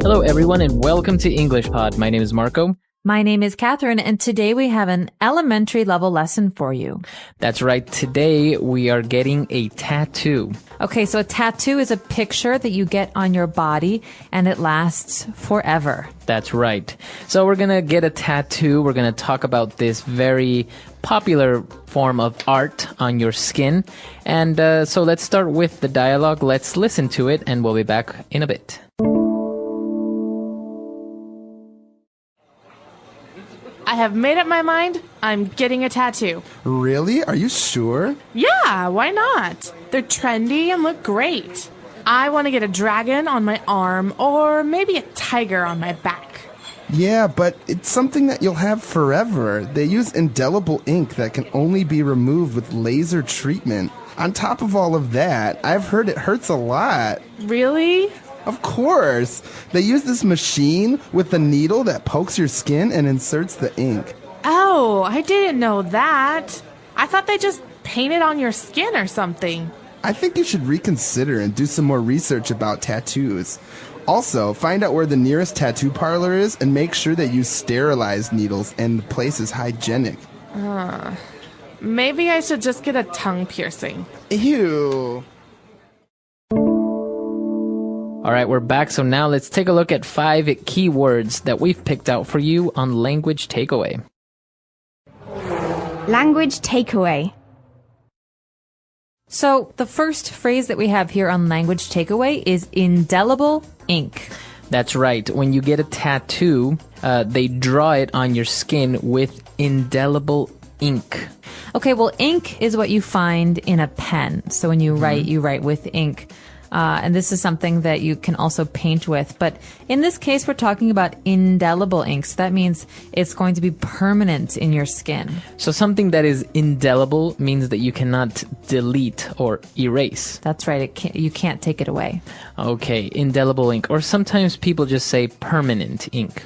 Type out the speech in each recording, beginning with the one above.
Hello, everyone, and welcome to English Pod. My name is Marco. My name is Catherine, and today we have an elementary level lesson for you. That's right. Today we are getting a tattoo. Okay, so a tattoo is a picture that you get on your body, and it lasts forever. That's right. So we're going to get a tattoo. We're going to talk about this very popular form of art on your skin. And so let's start with the dialogue. Let's listen to it, and we'll be back in a bit. I have made up my mind. I'm getting a tattoo. Really? Are you sure? Yeah, why not? They're trendy and look great. I want to get a dragon on my arm or maybe a tiger on my back. Yeah, but it's something that you'll have forever. They use indelible ink that can only be removed with laser treatment. On top of all of that, I've heard it hurts a lot. Really? Of course. They use this machine with a needle that pokes your skin and inserts the ink. Oh, I didn't know that. I thought they just painted on your skin or something. I think you should reconsider and do some more research about tattoos. Also, find out where the nearest tattoo parlor is and make sure that you sterilize needles and the place is hygienic. Maybe I should just get a tongue piercing. Ew. All right, we're back. So now let's take a look at 5 keywords that we've picked out for you on Language Takeaway. Language takeaway. So the first phrase that we have here on Language Takeaway is indelible ink. That's right. When you get a tattoo, they draw it on your skin with indelible ink. Okay, well, ink is what you find in a pen. So when you write with ink. And this is something that you can also paint with. But in this case, we're talking about indelible inks. That means it's going to be permanent in your skin. So something that is indelible means that you cannot delete or erase. That's right. You can't take it away. Okay, indelible ink. Or sometimes people just say permanent ink.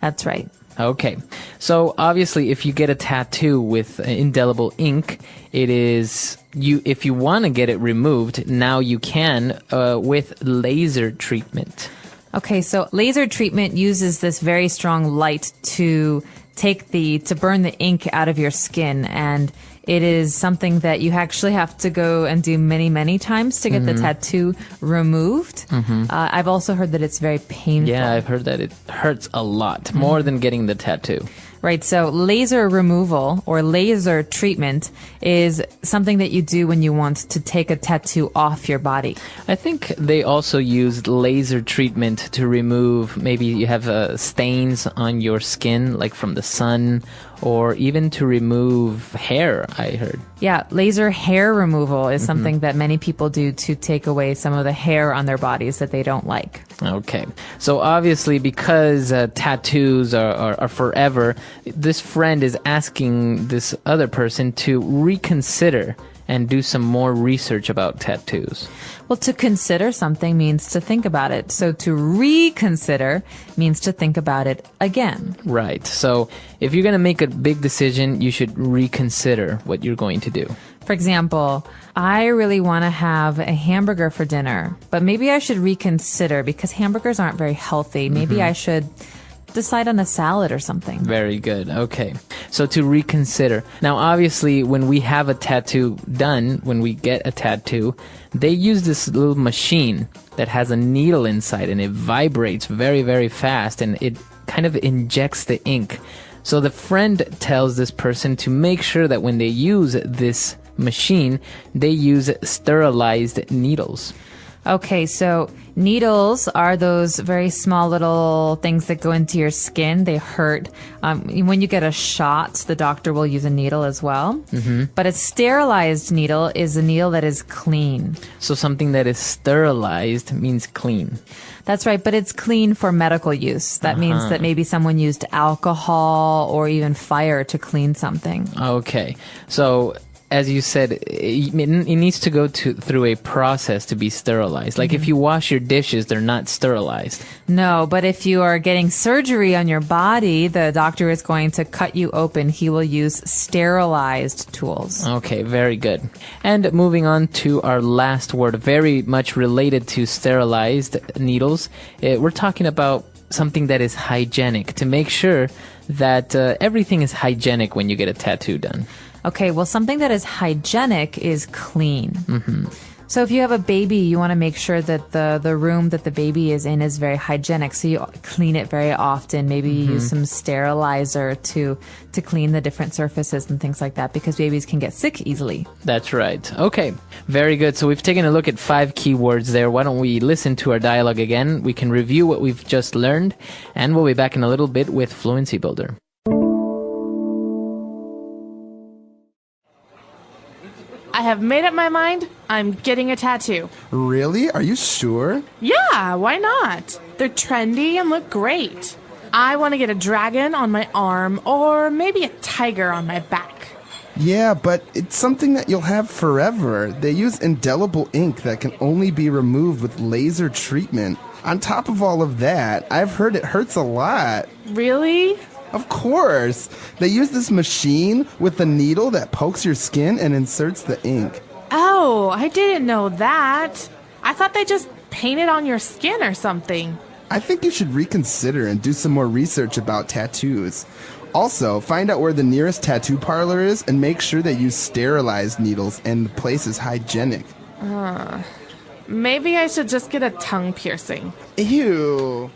That's right. Okay, so obviously if you get a tattoo with indelible ink, it is if you want to get it removed, now you can with laser treatment. Okay, so laser treatment uses this very strong light to burn the ink out of your skin, and it is something that you actually have to go and do many, many times to get the tattoo removed. I've also heard that it's very painful. Yeah, I've heard that it hurts a lot, more than getting the tattoo. Right, so laser removal or laser treatment is something that you do when you want to take a tattoo off your body. I think they also use laser treatment to remove, maybe you have stains on your skin, like from the sun, or even to remove hair, I heard. Yeah, laser hair removal is something that many people do to take away some of the hair on their bodies that they don't like. Okay, so obviously because tattoos are forever, this friend is asking this other person to reconsider and do some more research about tattoos. Well, to consider something means to think about it. So to reconsider means to think about it again. Right. So if you're going to make a big decision, you should reconsider what you're going to do. For example, I really want to have a hamburger for dinner, but maybe I should reconsider because hamburgers aren't very healthy. Maybe I should decide on a salad or something. Very good. Okay. So to reconsider. Now, obviously, when we have a tattoo done, when we get a tattoo, they use this little machine that has a needle inside and it vibrates very, very fast and it kind of injects the ink. So the friend tells this person to make sure that when they use this machine, they use sterilized needles. Okay, so needles are those very small little things that go into your skin. They hurt. When you get a shot, the doctor will use a needle as well. But a sterilized needle is a needle that is clean. So something that is sterilized means clean. That's right, but it's clean for medical use. That means that maybe someone used alcohol or even fire to clean something. Okay, so as you said, it needs to go through a process to be sterilized. Like if you wash your dishes, they're not sterilized. No, but if you are getting surgery on your body, the doctor is going to cut you open. He will use sterilized tools. Okay, very good. And moving on to our last word, very much related to sterilized needles. We're talking about something that is hygienic, to make sure that everything is hygienic when you get a tattoo done. Okay, well, something that is hygienic is clean. So if you have a baby, you want to make sure that the room that the baby is in is very hygienic. So you clean it very often. Maybe you use some sterilizer to clean the different surfaces and things like that, because babies can get sick easily. That's right. Okay, very good. So we've taken a look at 5 keywords there. Why don't we listen to our dialogue again? We can review what we've just learned, and we'll be back in a little bit with Fluency Builder. I have made up my mind. I'm getting a tattoo. Really? Are you sure? Yeah, why not? They're trendy and look great. I want to get a dragon on my arm or maybe a tiger on my back. Yeah, but it's something that you'll have forever. They use indelible ink that can only be removed with laser treatment. On top of all of that, I've heard it hurts a lot. Really? Of course. They use this machine with a needle that pokes your skin and inserts the ink. Oh, I didn't know that. I thought they just painted on your skin or something. I think you should reconsider and do some more research about tattoos. Also, find out where the nearest tattoo parlor is and make sure they use sterilized needles and the place is hygienic. Maybe I should just get a tongue piercing. Ew.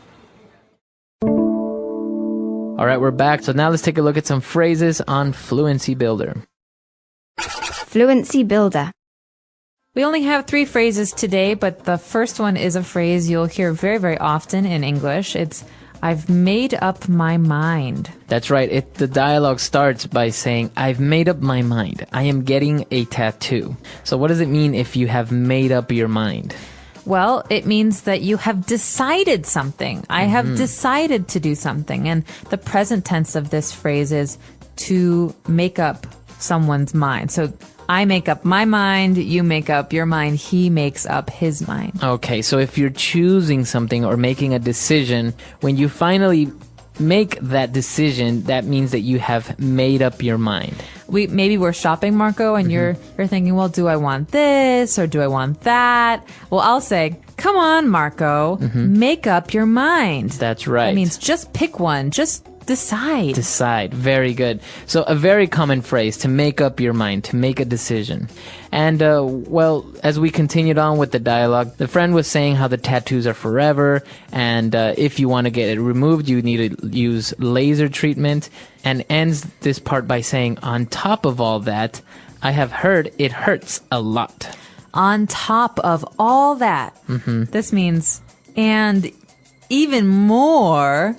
All right, we're back. So now let's take a look at some phrases on Fluency Builder. Fluency Builder. We only have 3 phrases today, but the first one is a phrase you'll hear very, very often in English. It's, I've made up my mind. That's right. The dialogue starts by saying, I've made up my mind. I am getting a tattoo. So what does it mean if you have made up your mind? Well, it means that you have decided something. I have decided to do something. And the present tense of this phrase is to make up someone's mind. So I make up my mind, you make up your mind, he makes up his mind. Okay, so if you're choosing something or making a decision, when you finally make that decision, that means that you have made up your mind. Maybe we're shopping, Marco, and you're thinking, well, do I want this or do I want that? Well, I'll say, come on, Marco, make up your mind. That's right. That means just pick one. Just decide. Decide. Very good. So a very common phrase, to make up your mind, to make a decision. And, well, as we continued on with the dialogue, the friend was saying how the tattoos are forever, and if you want to get it removed, you need to use laser treatment, and ends this part by saying, on top of all that, I have heard it hurts a lot. On top of all that, this means, and even more.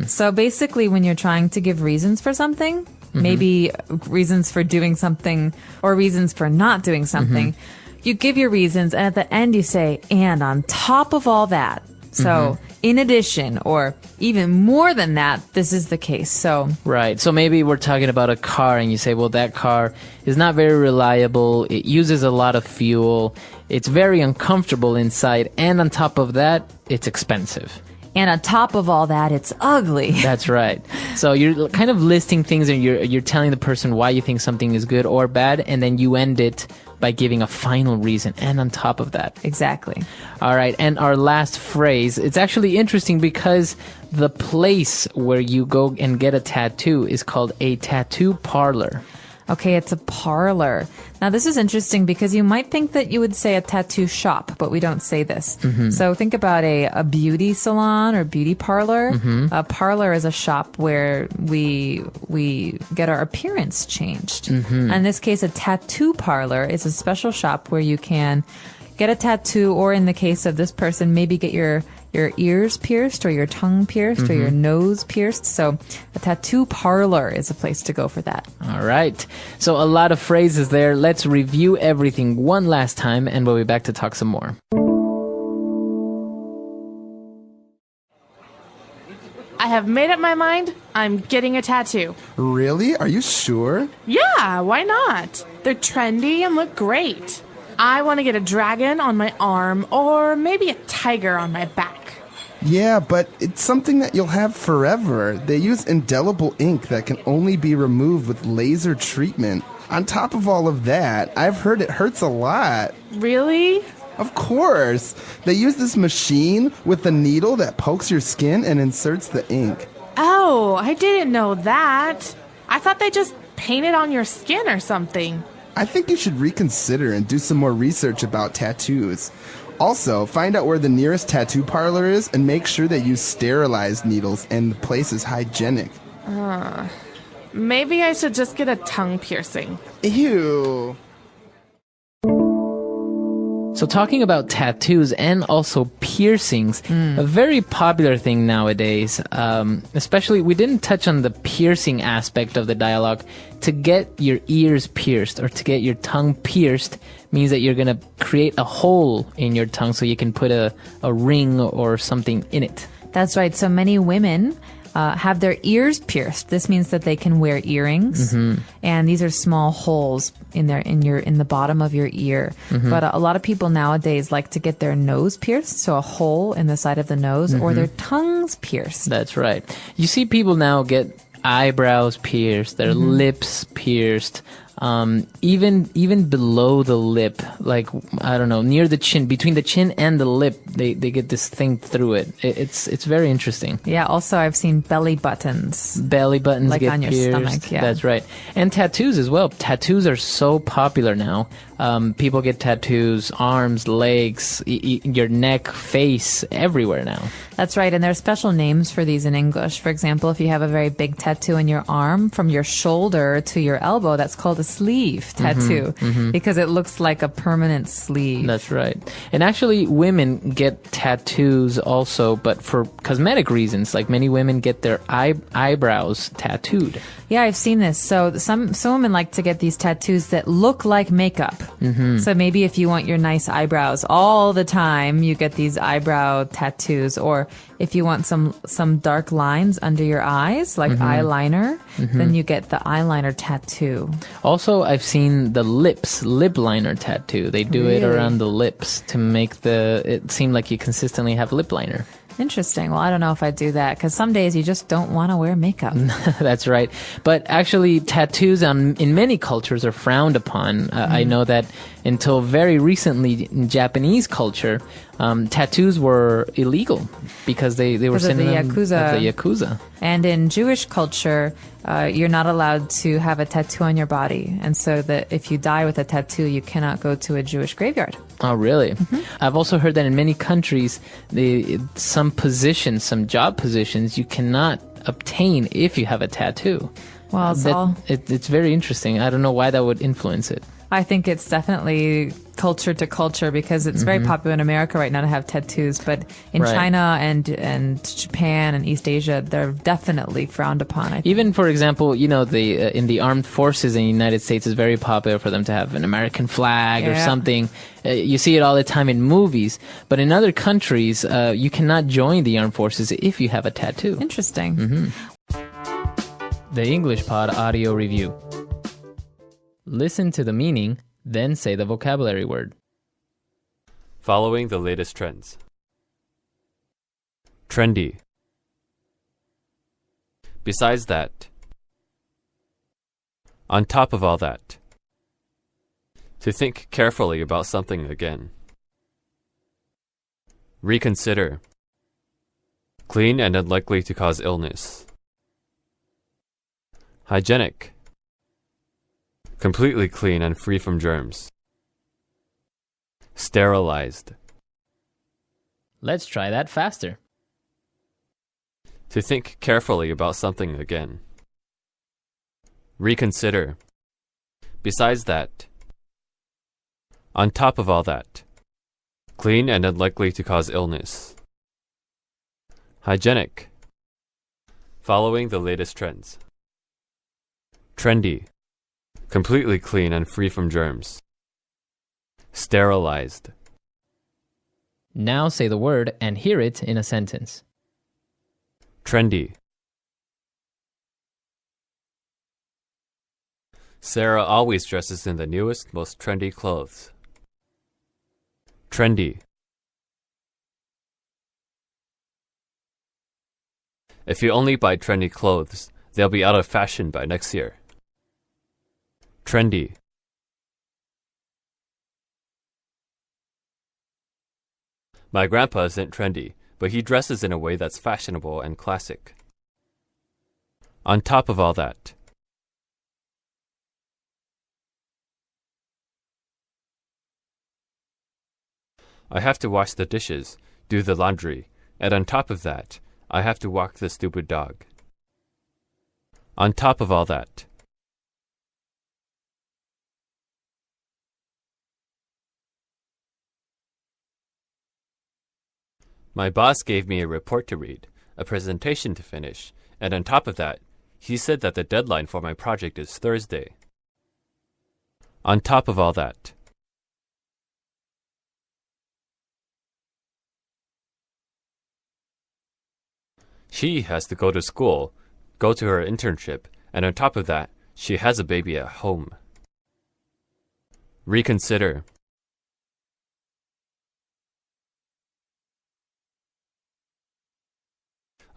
So basically, when you're trying to give reasons for something, maybe reasons for doing something or reasons for not doing something, you give your reasons, and at the end you say, and on top of all that. So in addition, or even more than that, this is the case. So right. So maybe we're talking about a car and you say, well, that car is not very reliable. It uses a lot of fuel. It's very uncomfortable inside. And on top of that, it's expensive. And on top of all that, it's ugly. That's right. So you're kind of listing things and you're telling the person why you think something is good or bad, and then you end it by giving a final reason. And on top of that. Exactly. All right. And our last phrase, it's actually interesting because the place where you go and get a tattoo is called a tattoo parlor. Okay, it's a parlor. Now, this is interesting because you might think that you would say a tattoo shop, but we don't say this. So think about a beauty salon or beauty parlor. A parlor is a shop where we get our appearance changed. In this case, a tattoo parlor is a special shop where you can get a tattoo, or in the case of this person, maybe get your ears pierced or your tongue pierced or your nose pierced. So a tattoo parlor is a place to go for that. All right. So a lot of phrases there. Let's review everything one last time and we'll be back to talk some more. I have made up my mind. I'm getting a tattoo. Really? Are you sure? Yeah, why not? They're trendy and look great. I want to get a dragon on my arm or maybe a tiger on my back. Yeah, but it's something that you'll have forever. They use indelible ink that can only be removed with laser treatment. On top of all of that, I've heard it hurts a lot. Really? Of course. They use this machine with a needle that pokes your skin and inserts the ink. Oh, I didn't know that. I thought they just painted on your skin or something. I think you should reconsider and do some more research about tattoos. Also, find out where the nearest tattoo parlor is and make sure they use sterilized needles and the place is hygienic. Maybe I should just get a tongue piercing. Ew. So talking about tattoos and also piercings, a very popular thing nowadays, especially we didn't touch on the piercing aspect of the dialogue. To get your ears pierced or to get your tongue pierced means that you're going to create a hole in your tongue so you can put a ring or something in it. That's right. So many women have their ears pierced. This means that they can wear earrings, and these are small holes in the bottom of your ear. But a lot of people nowadays like to get their nose pierced, so a hole in the side of the nose, or their tongues pierced. That's right. You see people now get eyebrows pierced, their lips pierced, even below the lip, like, I don't know, near the chin, between the chin and the lip, they get this thing through it. It's very interesting. Yeah, also I've seen belly buttons. Belly buttons Like get on your pierced. stomach, yeah. That's right. And tattoos as well. Tattoos are so popular now. People get tattoos, arms, legs, your neck, face, everywhere now. That's right, and there are special names for these in English. For example, if you have a very big tattoo in your arm from your shoulder to your elbow, that's called a sleeve tattoo because it looks like a permanent sleeve. That's right. And actually, women get tattoos also, but for cosmetic reasons. Like many women get their eyebrows tattooed. Yeah, I've seen this. So some women like to get these tattoos that look like makeup. So maybe if you want your nice eyebrows all the time, you get these eyebrow tattoos. Or if you want some dark lines under your eyes, like eyeliner, then you get the eyeliner tattoo. Also, I've seen the lip liner tattoo. They do it Really? around the lips to make it seem like you consistently have lip liner. Interesting. Well, I don't know if I do that because some days you just don't want to wear makeup. That's right. But actually, tattoos in many cultures are frowned upon. I know that until very recently in Japanese culture, tattoos were illegal because they were Because of the synonym Yakuza. of the Yakuza. And in Jewish culture, you're not allowed to have a tattoo on your body. And so that if you die with a tattoo, you cannot go to a Jewish graveyard. Oh, really? I've also heard that in many countries, some job positions, you cannot obtain if you have a tattoo. Well, It's very interesting. I don't know why that would influence it. I think it's definitely culture to culture because it's very popular in America right now to have tattoos, but in Right. China and Japan and East Asia, they're definitely frowned upon. I think. Even, for example, in the armed forces in the United States, it's very popular for them to have an American flag or Yeah. something. You see it all the time in movies, but in other countries, you cannot join the armed forces if you have a tattoo. Interesting. The English Pod Audio Review. Listen to the meaning, then say the vocabulary word. Following the latest trends. Trendy. Besides that. On top of all that. To think carefully about something again. Reconsider. Clean and unlikely to cause illness. Hygienic. Completely clean and free from germs. Sterilized. Let's try that faster. To think carefully about something again. Reconsider. Besides that. On top of all that. Clean and unlikely to cause illness. Hygienic. Following the latest trends. Trendy. Completely clean and free from germs. Sterilized. Now say the word and hear it in a sentence. Trendy. Sarah always dresses in the newest, most trendy clothes. Trendy. If you only buy trendy clothes, they'll be out of fashion by next year. Trendy. My grandpa isn't trendy, but he dresses in a way that's fashionable and classic. On top of all that. I have to wash the dishes, do the laundry, and on top of that, I have to walk the stupid dog. On top of all that. My boss gave me a report to read, a presentation to finish, and on top of that, he said that the deadline for my project is Thursday. On top of all that. She has to go to school, go to her internship, and on top of that, she has a baby at home. Reconsider.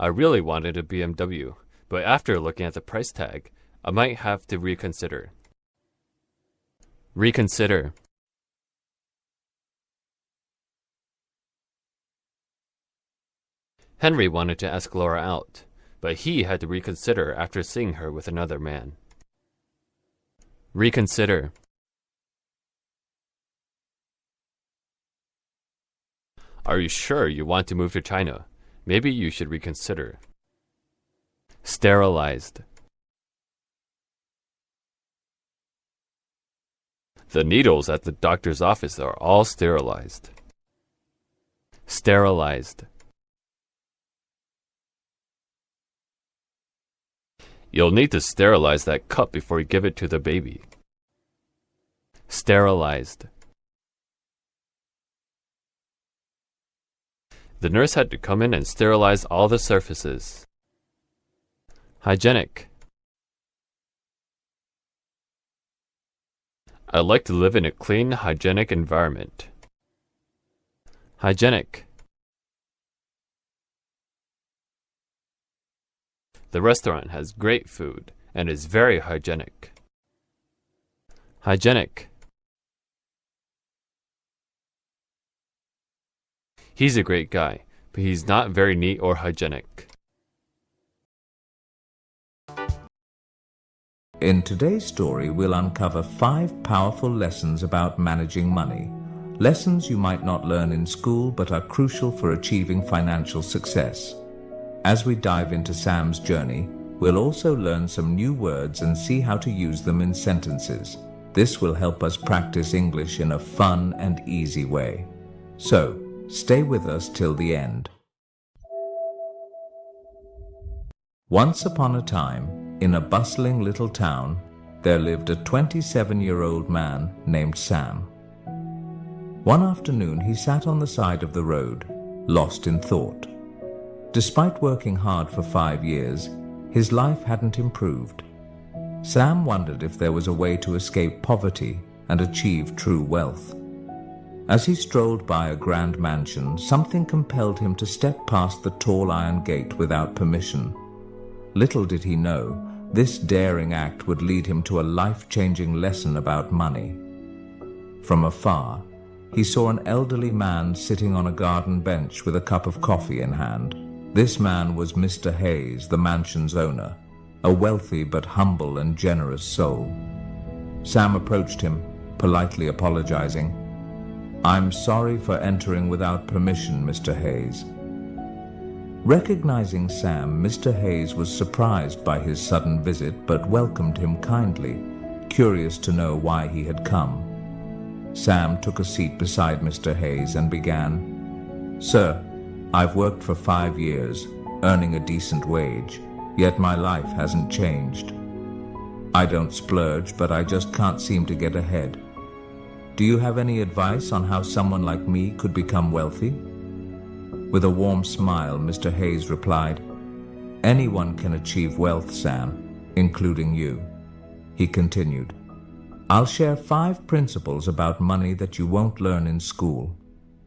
I really wanted a BMW, but after looking at the price tag, I might have to reconsider. Reconsider. Henry wanted to ask Laura out, but he had to reconsider after seeing her with another man. Reconsider. Are you sure you want to move to China? Maybe you should reconsider. Sterilized. The needles at the doctor's office are all sterilized. Sterilized. You'll need to sterilize that cup before you give it to the baby. Sterilized. The nurse had to come in and sterilize all the surfaces. Hygienic. I like to live in a clean, hygienic environment. Hygienic. The restaurant has great food and is very hygienic. Hygienic. He's a great guy, but he's not very neat or hygienic. In today's story, we'll uncover 5 powerful lessons about managing money. Lessons you might not learn in school but are crucial for achieving financial success. As we dive into Sam's journey, we'll also learn some new words and see how to use them in sentences. This will help us practice English in a fun and easy way. So, stay with us till the end. Once upon a time, in a bustling little town, there lived a 27-year-old man named Sam. One afternoon, he sat on the side of the road, lost in thought. Despite working hard for 5 years, his life hadn't improved. Sam wondered if there was a way to escape poverty and achieve true wealth. As he strolled by a grand mansion, something compelled him to step past the tall iron gate without permission. Little did he know, this daring act would lead him to a life-changing lesson about money. From afar, he saw an elderly man sitting on a garden bench with a cup of coffee in hand. This man was Mr. Hayes, the mansion's owner, a wealthy but humble and generous soul. Sam approached him, politely apologizing. "I'm sorry for entering without permission, Mr. Hayes." Recognizing Sam, Mr. Hayes was surprised by his sudden visit but welcomed him kindly, curious to know why he had come. Sam took a seat beside Mr. Hayes and began, "Sir, I've worked for 5 years, earning a decent wage, yet my life hasn't changed. I don't splurge, but I just can't seem to get ahead. Do you have any advice on how someone like me could become wealthy?" With a warm smile, Mr. Hayes replied, Anyone can achieve wealth, Sam, including you. He continued, I'll share 5 principles about money that you won't learn in school.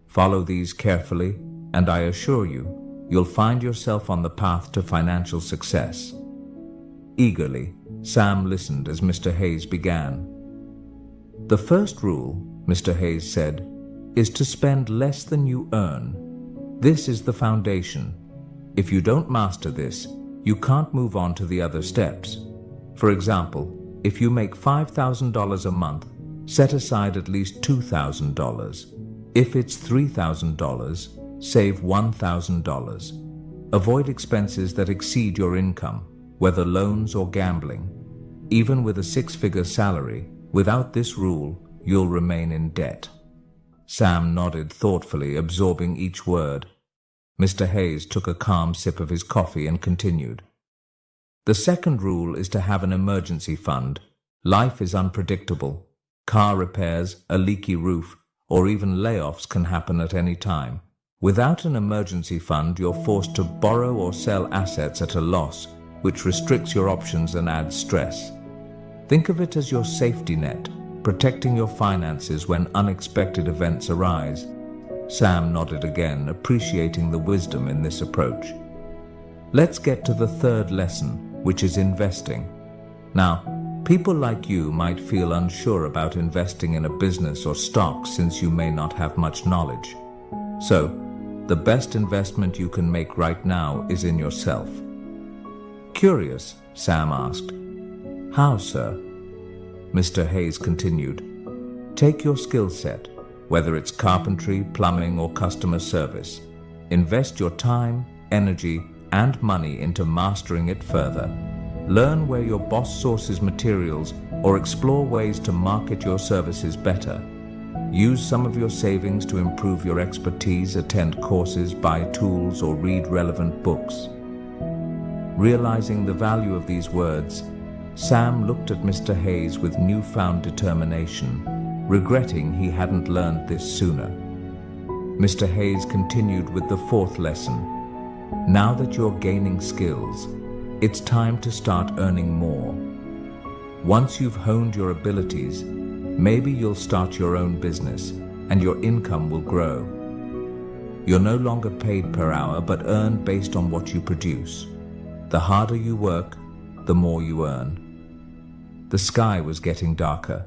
Follow these carefully, and I assure you, you'll find yourself on the path to financial success. Eagerly, Sam listened as Mr. Hayes began. The first rule, Mr. Hayes said, is to spend less than you earn. This is the foundation. If you don't master this, you can't move on to the other steps. For example, if you make $5,000 a month, set aside at least $2,000. If it's $3,000, save $1,000. Avoid expenses that exceed your income, whether loans or gambling. Even with a 6-figure salary, without this rule, you'll remain in debt. Sam nodded thoughtfully, absorbing each word. Mr. Hayes took a calm sip of his coffee and continued. The second rule is to have an emergency fund. Life is unpredictable. Car repairs, a leaky roof, or even layoffs can happen at any time. Without an emergency fund, you're forced to borrow or sell assets at a loss, which restricts your options and adds stress. Think of it as your safety net, protecting your finances when unexpected events arise. Sam nodded again, appreciating the wisdom in this approach. Let's get to the third lesson, which is investing. Now, people like you might feel unsure about investing in a business or stock since you may not have much knowledge. So, the best investment you can make right now is in yourself. Curious, Sam asked. How, sir? Mr. Hayes continued. Take your skill set, whether it's carpentry, plumbing, or customer service. Invest your time, energy, and money into mastering it further. Learn where your boss sources materials or explore ways to market your services better. Use some of your savings to improve your expertise, attend courses, buy tools, or read relevant books. Realizing the value of these words, Sam looked at Mr. Hayes with newfound determination, regretting he hadn't learned this sooner. Mr. Hayes continued with the fourth lesson. Now that you're gaining skills, it's time to start earning more. Once you've honed your abilities, maybe you'll start your own business and your income will grow. You're no longer paid per hour but earn based on what you produce. The harder you work, the more you earn. The sky was getting darker,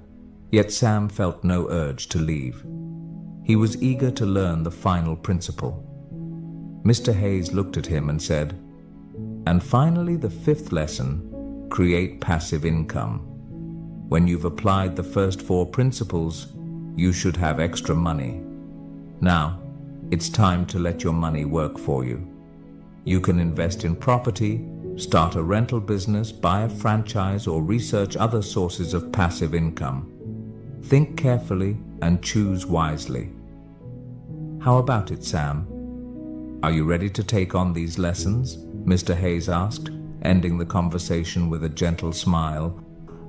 yet Sam felt no urge to leave. He was eager to learn the final principle. Mr. Hayes looked at him and said, and finally, the fifth lesson, create passive income. When you've applied the first 4 principles, you should have extra money. Now, it's time to let your money work for you. You can invest in property, start a rental business, buy a franchise, or research other sources of passive income. Think carefully and choose wisely. How about it, Sam? Are you ready to take on these lessons? Mr. Hayes asked, ending the conversation with a gentle smile.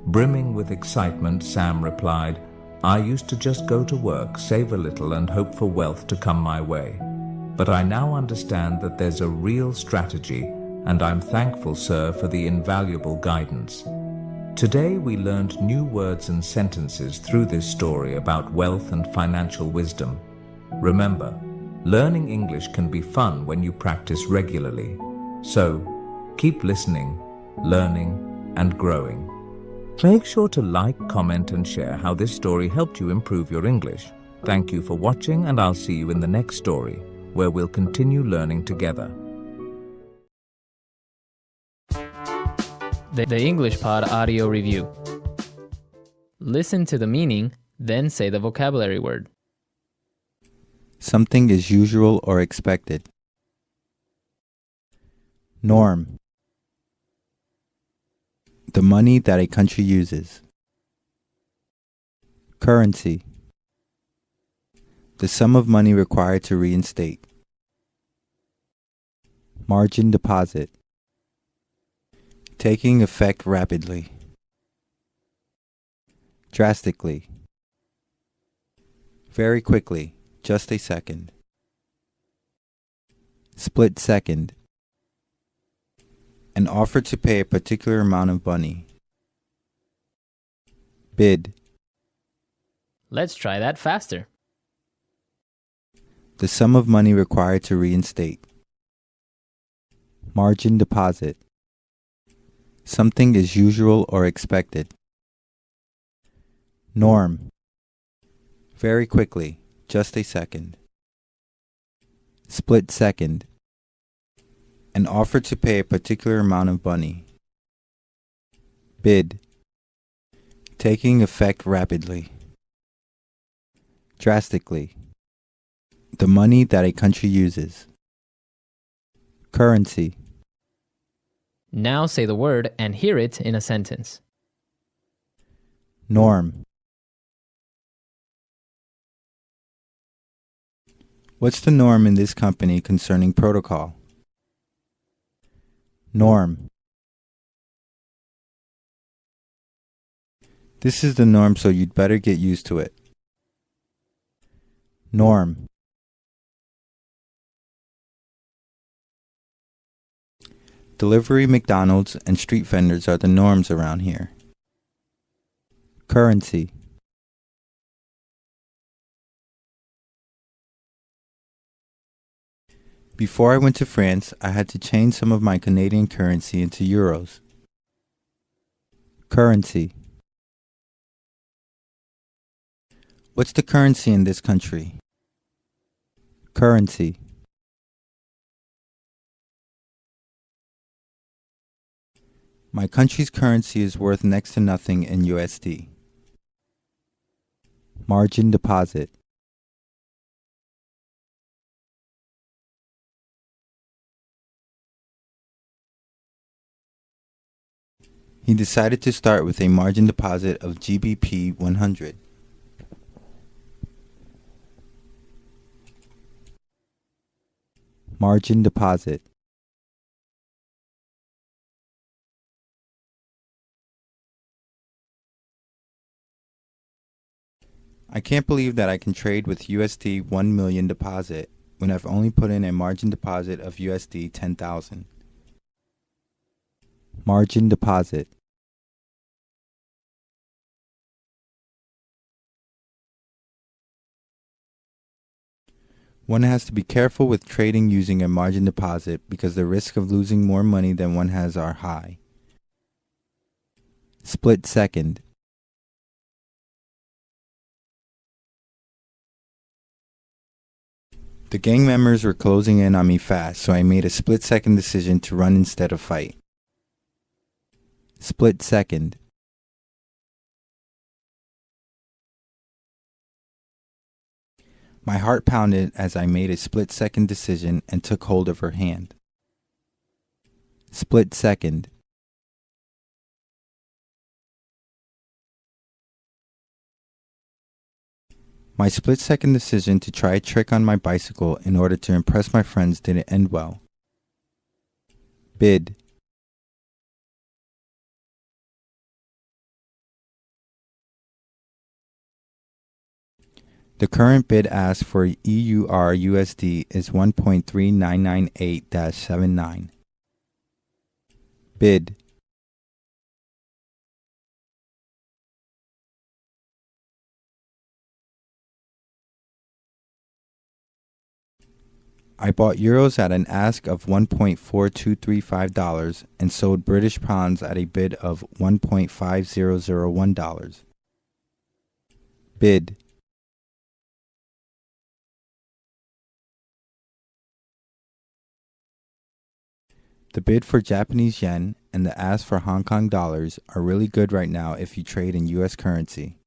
Brimming with excitement, Sam replied, I used to just go to work, save a little, and hope for wealth to come my way. But I now understand that there's a real strategy, and I'm thankful, sir, for the invaluable guidance. Today we learned new words and sentences through this story about wealth and financial wisdom. Remember, learning English can be fun when you practice regularly. So, keep listening, learning, and growing. Make sure to like, comment, and share how this story helped you improve your English. Thank you for watching, and I'll see you in the next story, where we'll continue learning together. The English Pod Audio Review. Listen to the meaning, then say the vocabulary word. Something is usual or expected. Norm. The money that a country uses. Currency. The sum of money required to reinstate. Margin deposit. Taking effect rapidly. Drastically. Very quickly, just a second. Split second. and offer to pay a particular amount of money. Bid. Let's try that faster. The sum of money required to reinstate. Margin deposit. Something is usual or expected. Norm. Very quickly, just a second. Split second. An offer to pay a particular amount of money. Bid. Taking effect rapidly. Drastically. The money that a country uses. Currency. Now say the word and hear it in a sentence. Norm. What's the norm in this company concerning protocol? Norm. This is the norm, so you'd better get used to it. Norm. Delivery, McDonald's, and street vendors are the norms around here. Currency. Before I went to France, I had to change some of my Canadian currency into euros. Currency. What's the currency in this country? Currency. My country's currency is worth next to nothing in USD. Margin deposit. He decided to start with a margin deposit of GBP 100. Margin deposit. I can't believe that I can trade with USD 1 million deposit when I've only put in a margin deposit of USD 10,000. Margin deposit. One has to be careful with trading using a margin deposit because the risk of losing more money than one has are high. Split second. The gang members were closing in on me fast, so I made a split-second decision to run instead of fight. Split second. My heart pounded as I made a split-second decision and took hold of her hand. Split second. My split-second decision to try a trick on my bicycle in order to impress my friends didn't end well. Bid. The current bid ask for EUR USD is 1.3998-79. Bid. I bought euros at an ask of $1.4235 and sold British pounds at a bid of $1.5001. Bid. The bid for Japanese yen and the ask for Hong Kong dollars are really good right now if you trade in US currency.